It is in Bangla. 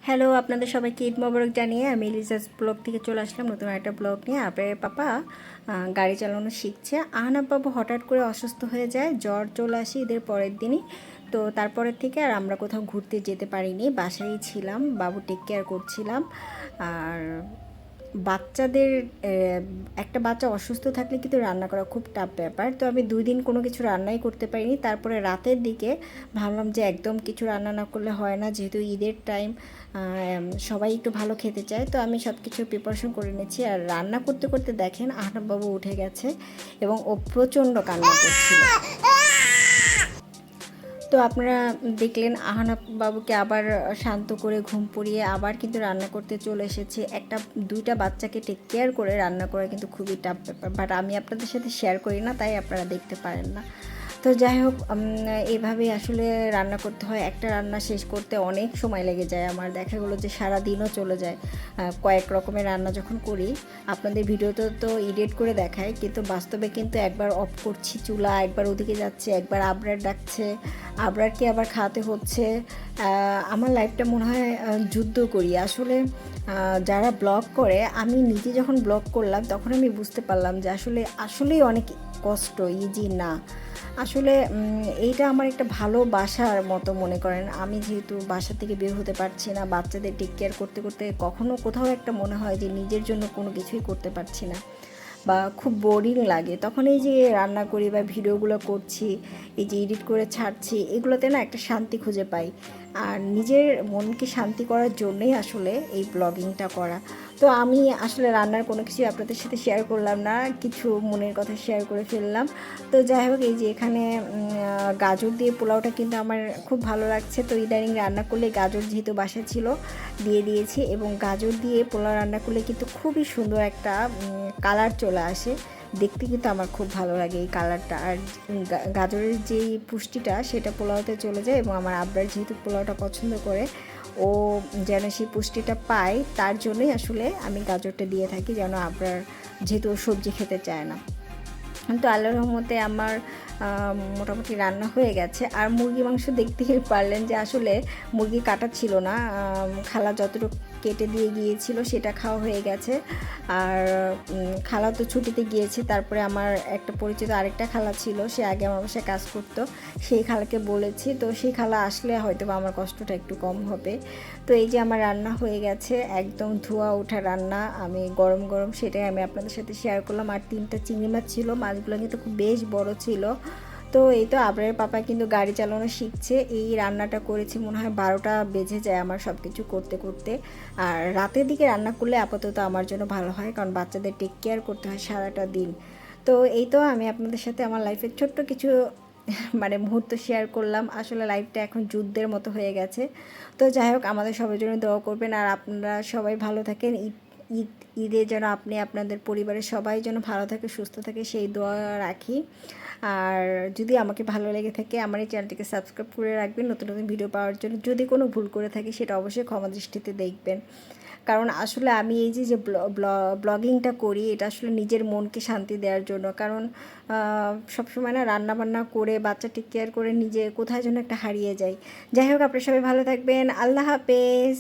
হ্যালো, আপনাদের সবাইকে ঈদ মোবারক জানিয়ে আমি লিজাস ব্লগ থেকে চলে আসলাম নতুন একটা ব্লগ নিয়ে। আপনার পাপা গাড়ি চালানো শিখছে। আহনাব বাবু হঠাৎ করে অসুস্থ হয়ে যায়, জ্বর চলে আসে ঈদের পরের দিনই। তো তারপরের থেকে আর আমরা কোথাও ঘুরতে যেতে পারিনি, বাসায় ছিলাম, বাবু টেক কেয়ার করছিলাম। আর বাচ্চাদের একটা বাচ্চা অসুস্থ থাকলে কিন্তু রান্না করা খুব টাফ ব্যাপার। তো আমি 2 দিন কোনো কিছু রান্নাই করতে পারিনি। তারপরে রাতের দিকে ভাবলাম যে একদম কিছু রান্না না করলে হয় না, যেহেতু ঈদের টাইম, সবাই একটু ভালো খেতে চায়। তো আমি সব কিছু প্রিপারেশন করে নিচ্ছি। আর রান্না করতে করতে দেখেন আহনাব বাবু উঠে গেছে এবং ও প্রচণ্ড কান্না করছিল। তো আপনারা দেখলেন আহনাব বাবুকে আবার শান্ত করে ঘুম পড়িয়ে আবার কিন্তু রান্না করতে চলে এসেছে। দুইটা বাচ্চাকে টেক কেয়ার করে রান্না করা কিন্তু খুবই টাফ ব্যাপার, বাট আমি আপনাদের সাথে শেয়ার করি না, তাই আপনারা দেখতে পারেন না। তো যাই হোক, এভাবেই আসলে রান্না করতে হয়। একটা রান্না শেষ করতে অনেক সময় লেগে যায় আমার, দেখা গেলো যে সারা দিনও চলে যায় কয়েক রকমের রান্না যখন করি। আপনাদের ভিডিওতে তো এডিট করে দেখায়, কিন্তু বাস্তবে কিন্তু একবার অফ করছি চুলা, একবার ওদিকে যাচ্ছে, একবার আবরার ডাকছে, আবরারকে আবার খাওয়াতে হচ্ছে। আমার লাইফটা মনে হয় যুদ্ধ করি আসলে। যারা ব্লগ করে, আমি নিজে যখন ব্লগ করলাম তখন আমি বুঝতে পারলাম যে আসলেই অনেক কষ্ট, ইজি না আসলে। এইটা আমার একটা ভালোবাসার মতো মনে করেন। আমি যেহেতু বাসা থেকে বের হতে পারছি না, বাচ্চাদের টেক কেয়ার করতে করতে কখনো কোথাও একটা মনে হয় যে নিজের জন্য কোনো কিছুই করতে পারছি না বা খুব বোরিং লাগে, তখন এই যে রান্না করি বা ভিডিওগুলো করছি, এই যে এডিট করে ছাড়ছি, এগুলোতে না একটা শান্তি খুঁজে পাই। আর নিজের মনকে শান্তি করার জন্যই আসলে এই ব্লগিংটা করা। তো আমি আসলে রান্নার কোনো কিছু আপনাদের সাথে শেয়ার করলাম না, কিছু মনের কথা শেয়ার করে ফেললাম। তো যাই হোক, এই যে এখানে গাজর দিয়ে পোলাওটা কিন্তু আমার খুব ভালো লাগছে। তো ইদানিং রান্না করলে গাজর যেহেতু বাসায় ছিল দিয়ে দিয়েছি, এবং গাজর দিয়ে পোলাও রান্না করলে কিন্তু খুবই সুন্দর একটা কালার চলে আসে, দেখতে কিন্তু আমার খুব ভালো লাগে এই কালারটা। আর গাজরের যেই পুষ্টিটা সেটা পোলাওতে চলে যায়, এবং আমার আব্বার যেহেতু পোলাওটা পছন্দ করে, ও যেন সেই পুষ্টিটা পায়, তার জন্যই আসলে আমি গাজরটা দিয়ে থাকি, যেন আব্বার যেহেতু সবজি খেতে চায় না। তো আল্লাহর রহমতে আমার মোটামুটি রান্না হয়ে গেছে। আর মুরগি মাংস দেখতেই পারলেন যে আসলে মুরগি কাটা ছিল না, খালা যতটুকু কেটে দিয়ে গিয়েছিল সেটা খাওয়া হয়ে গেছে। আর খালা তো ছুটিতে গিয়েছে, তারপরে আমার একটা পরিচিত আরেকটা খালা ছিল, সে আগে আমার বাসায় কাজ করতো, সেই খালাকে বলেছি, তো সেই খালা আসলে হয়তো বা আমার কষ্টটা একটু কম হবে। তো এই যে আমার রান্না হয়ে গেছে, একদম ধোয়া ওঠা রান্না, আমি গরম গরম সেটাই আমি আপনাদের সাথে শেয়ার করলাম। আর 3টা চিংড়ি মাছ ছিল, মাছগুলো কিন্তু খুব বেশ বড় ছিল। তো এই তো আবরারের পাপা কিন্তু গাড়ি চালানো শিখছে। এই রান্নাটা করেছি মনে হয় 12টা বেজে যায় আমার সব কিছু করতে করতে। আর রাতের দিকে রান্না করলে আপাতত আমার জন্য ভালো হয়, কারণ বাচ্চাদের টেক কেয়ার করতে হয় সারাটা দিন। তো এই তো আমি আপনাদের সাথে আমার লাইফের ছোট্ট কিছু মানে মুহূর্ত শেয়ার করলাম। আসলে লাইফটা এখন যুদ্ধের মতো হয়ে গেছে। তো যাই হোক, আমাদের সবার জন্য দোয়া করবেন, আর আপনারা সবাই ভালো থাকেন। ঈদ ঈদে যেন আপনি আপনাদের পরিবারের সবাই যেন ভালো থাকে, সুস্থ থাকে, সেই দোয়া রাখি। আর যদি আমাকে ভালো লেগে থাকে, আমার এই চ্যানেলটিকে সাবস্ক্রাইব করে রাখবেন নতুন নতুন ভিডিও পাওয়ার জন্য। যদি কোনো ভুল করে থাকি সেটা অবশ্যই ক্ষমা দৃষ্টিতে দেখবেন, কারণ আসলে আমি এই যে ব্লগিংটা করি, এটা আসলে নিজের মনকে শান্তি দেওয়ার জন্য। কারণ সবসময় না রান্না বান্না করে বাচ্চা টেক কেয়ার করে নিজে কোথায় যেন একটা হারিয়ে যাই। যাই হোক, আপনারা সবাই ভালো থাকবেন। আল্লাহ হাফেজ।